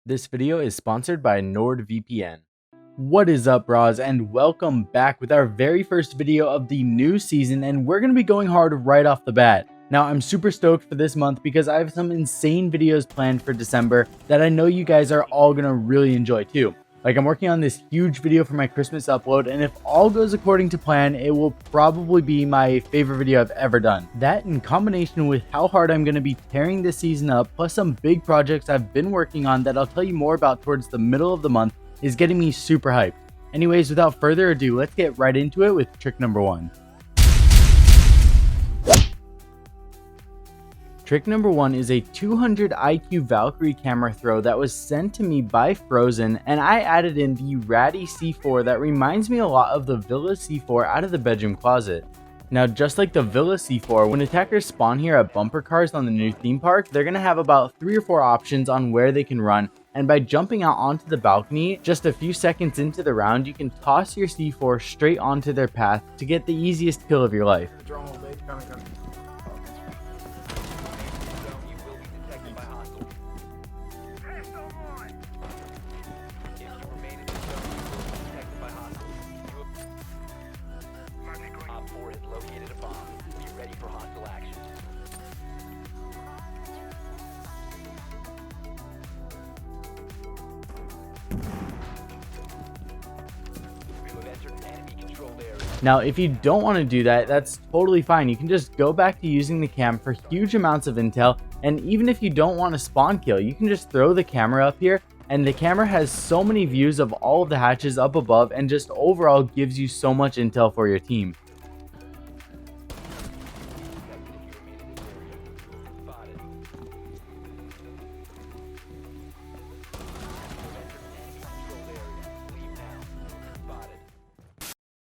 This video is sponsored by NordVPN. What is up, bros, and welcome back with our very first video of the new season, and we're going to be going hard right off the bat. Now, I'm super stoked for this month because I have some insane videos planned for December that I know you guys are all going to really enjoy too. Like, I'm working on this huge video for my Christmas upload, and if all goes according to plan, it will probably be my favorite video I've ever done. That, in combination with how hard I'm going to be tearing this season up, plus some big projects I've been working on that I'll tell you more about towards the middle of the month, is getting me super hyped. Anyways, without further ado, let's get right into it with trick number 1. Trick number 1 is a 200 IQ Valkyrie camera throw that was sent to me by Frozen, and I added in the RATTY C4 that reminds me a lot of the Villa C4 out of the bedroom closet. Now, just like the Villa C4, when attackers spawn here at bumper cars on the new theme park, they're going to have about 3 or 4 options on where they can run, and by jumping out onto the balcony, just a few seconds into the round, you can toss your C4 straight onto their path to get the easiest kill of your life. Now, if you don't want to do that, that's totally fine. You can just go back to using the cam for huge amounts of intel, and even if you don't want to spawn kill, you can just throw the camera up here, and the camera has so many views of all of the hatches up above and just overall gives you so much intel for your team.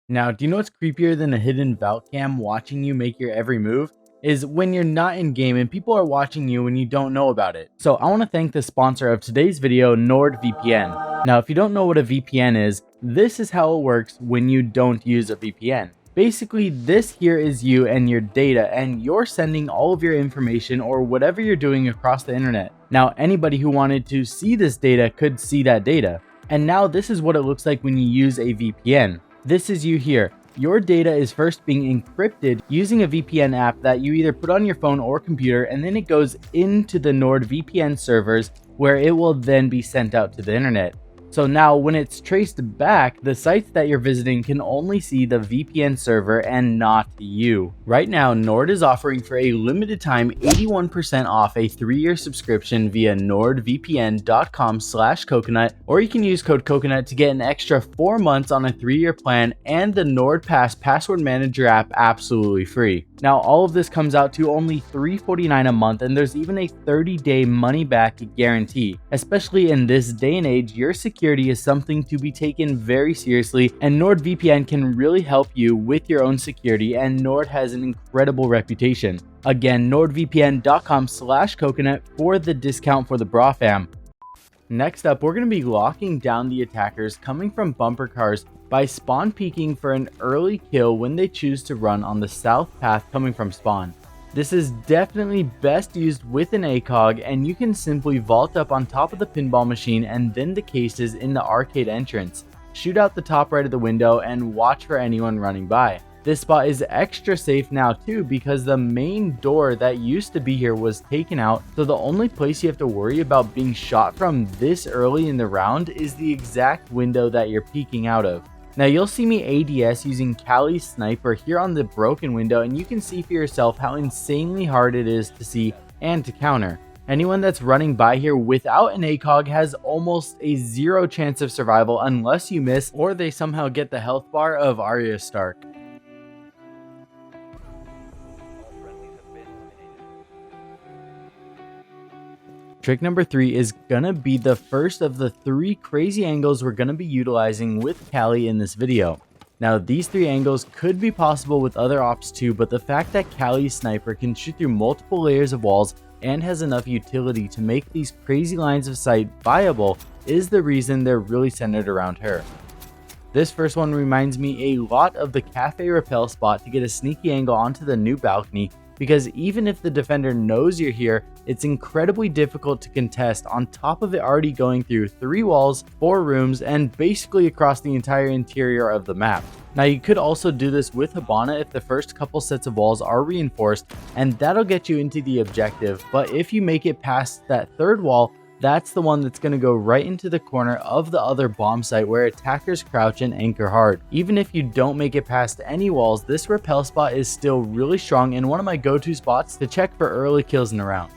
Now, do you know what's creepier than a hidden vault cam watching you make your every move? Is when you're not in game and people are watching you when you don't know about it. So I want to thank the sponsor of today's video, NordVPN. Now, if you don't know what a VPN is, this is how it works when you don't use a VPN. Basically, this here is you and your data, and you're sending all of your information or whatever you're doing across the internet. Now, anybody who wanted to see this data could see that data. And now this is what it looks like when you use a VPN. This is you here. Your data is first being encrypted using a VPN app that you either put on your phone or computer, and then it goes into the NordVPN servers where it will then be sent out to the internet. So now when it's traced back, the sites that you're visiting can only see the VPN server and not you. Right now, Nord is offering for a limited time 81% off a 3-year subscription via nordvpn.com/coconut, or you can use code coconut to get an extra 4 months on a 3-year plan and the NordPass password manager app absolutely free. Now, all of this comes out to only $3.49 a month, and there's even a 30-day money-back guarantee. Especially in this day and age, your security is something to be taken very seriously, and NordVPN can really help you with your own security, and Nord has an incredible reputation. Again, nordvpn.com/coconut for the discount for the bra fam. Next up, we're going to be locking down the attackers coming from bumper cars by spawn peeking for an early kill when they choose to run on the south path coming from spawn. This is definitely best used with an ACOG, and you can simply vault up on top of the pinball machine and then the cases in the arcade entrance. Shoot out the top right of the window and watch for anyone running by. This spot is extra safe now too because the main door that used to be here was taken out, so the only place you have to worry about being shot from this early in the round is the exact window that you're peeking out of. Now, you'll see me ADS using Cali's sniper here on the broken window, and you can see for yourself how insanely hard it is to see and to counter. Anyone that's running by here without an ACOG has almost a 0 chance of survival unless you miss or they somehow get the health bar of Arya Stark. Trick number 3 is gonna be the first of the 3 crazy angles we're gonna be utilizing with Cali in this video. Now, these 3 angles could be possible with other ops too, but the fact that Cali's sniper can shoot through multiple layers of walls and has enough utility to make these crazy lines of sight viable is the reason they're really centered around her. This first one reminds me a lot of the cafe rappel spot to get a sneaky angle onto the new balcony, because even if the defender knows you're here, it's incredibly difficult to contest, on top of it already going through 3 walls, 4 rooms, and basically across the entire interior of the map. Now you could also do this with Hibana if the first couple sets of walls are reinforced, and that'll get you into the objective, but if you make it past that 3rd wall, that's the one that's going to go right into the corner of the other bomb site where attackers crouch and anchor hard. Even if you don't make it past any walls, this rappel spot is still really strong and one of my go-to spots to check for early kills in the round.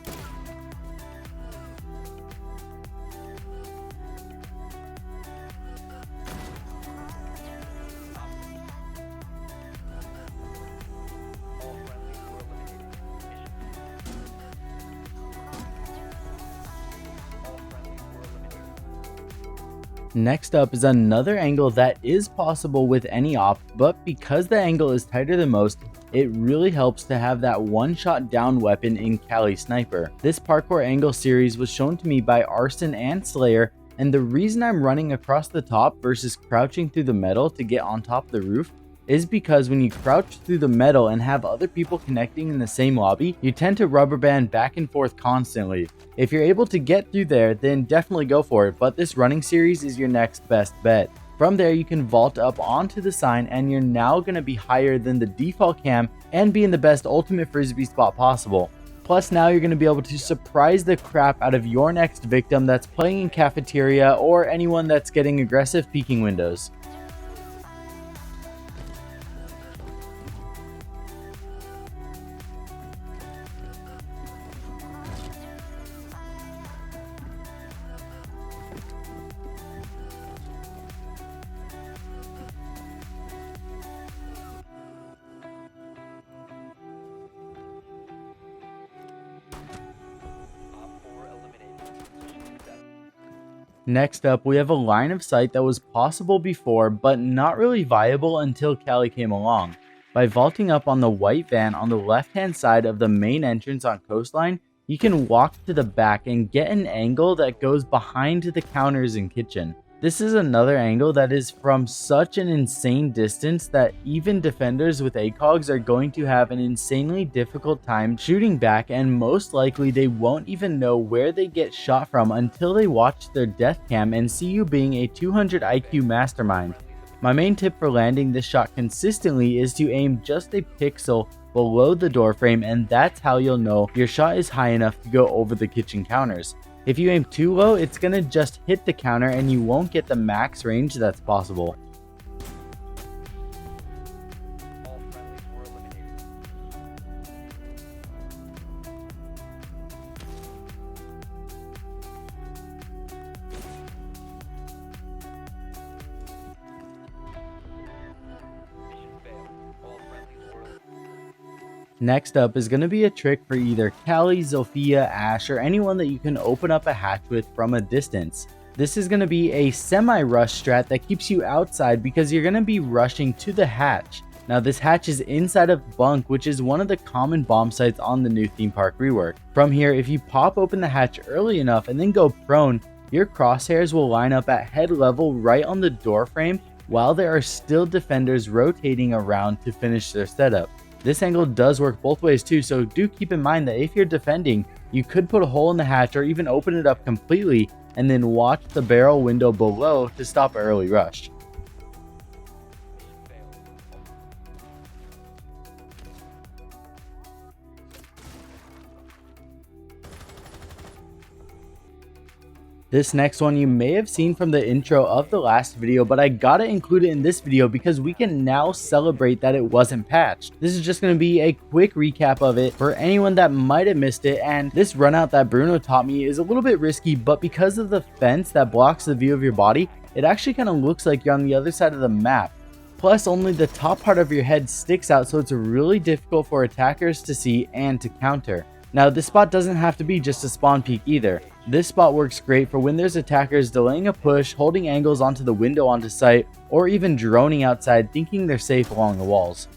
Next up is another angle that is possible with any op, but because the angle is tighter than most, it really helps to have that one-shot down weapon in Kali Sniper. This parkour angle series was shown to me by Arson and Slayer, and the reason I'm running across the top versus crouching through the metal to get on top of the roof is because when you crouch through the metal and have other people connecting in the same lobby, you tend to rubber band back and forth constantly. If you're able to get through there, then definitely go for it, but this running series is your next best bet. From there, you can vault up onto the sign and you're now going to be higher than the default cam and be in the best ultimate frisbee spot possible. Plus now you're going to be able to surprise the crap out of your next victim that's playing in cafeteria or anyone that's getting aggressive peeking windows. Next up, we have a line of sight that was possible before, but not really viable until Kali came along. By vaulting up on the white van on the left hand side of the main entrance on Coastline, you can walk to the back and get an angle that goes behind the counters and kitchen. This is another angle that is from such an insane distance that even defenders with ACOGs are going to have an insanely difficult time shooting back, and most likely they won't even know where they get shot from until they watch their death cam and see you being a 200 IQ mastermind. My main tip for landing this shot consistently is to aim just a pixel below the door frame, and that's how you'll know your shot is high enough to go over the kitchen counters. If you aim too low, it's gonna just hit the counter and you won't get the max range that's possible. Next up is going to be a trick for either Kali, Zofia, Ash, or anyone that you can open up a hatch with from a distance. This is going to be a semi-rush strat that keeps you outside because you're going to be rushing to the hatch. Now this hatch is inside of Bunk, which is one of the common bomb sites on the new Themepark rework. From here, if you pop open the hatch early enough and then go prone, your crosshairs will line up at head level right on the door frame while there are still defenders rotating around to finish their setup. This angle does work both ways too, so do keep in mind that if you're defending, you could put a hole in the hatch or even open it up completely and then watch the barrel window below to stop an early rush. This next one you may have seen from the intro of the last video, but I gotta include it in this video because we can now celebrate that it wasn't patched. This is just gonna be a quick recap of it for anyone that might have missed it, and this runout that Bruno taught me is a little bit risky, but because of the fence that blocks the view of your body, it actually kind of looks like you're on the other side of the map. Plus, only the top part of your head sticks out, so it's really difficult for attackers to see and to counter. Now, this spot doesn't have to be just a spawn peek either. This spot works great for when there's attackers delaying a push, holding angles onto the window onto site, or even droning outside thinking they're safe along the walls.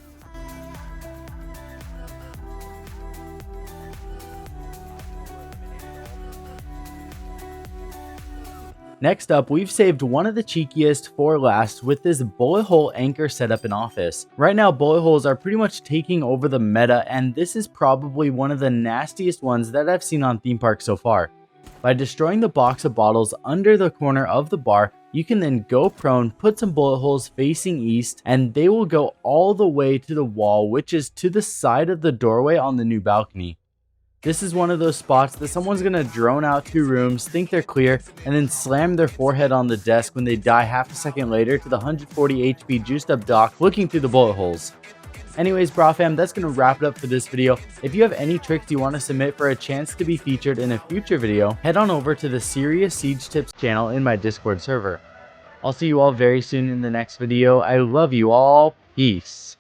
Next up, we've saved one of the cheekiest for last with this bullet hole anchor setup in Office. Right now, bullet holes are pretty much taking over the meta, and this is probably one of the nastiest ones that I've seen on Themepark so far. By destroying the box of bottles under the corner of the bar, you can then go prone, put some bullet holes facing east, and they will go all the way to the wall, which is to the side of the doorway on the new balcony. This is one of those spots that someone's gonna drone out 2 rooms, think they're clear, and then slam their forehead on the desk when they die half a second later to the 140 HP juiced up doc looking through the bullet holes. Anyways, bra fam, that's gonna wrap it up for this video. If you have any tricks you want to submit for a chance to be featured in a future video, head on over to the Serious Siege Tips channel in my Discord server. I'll see you all very soon in the next video. I love you all. Peace.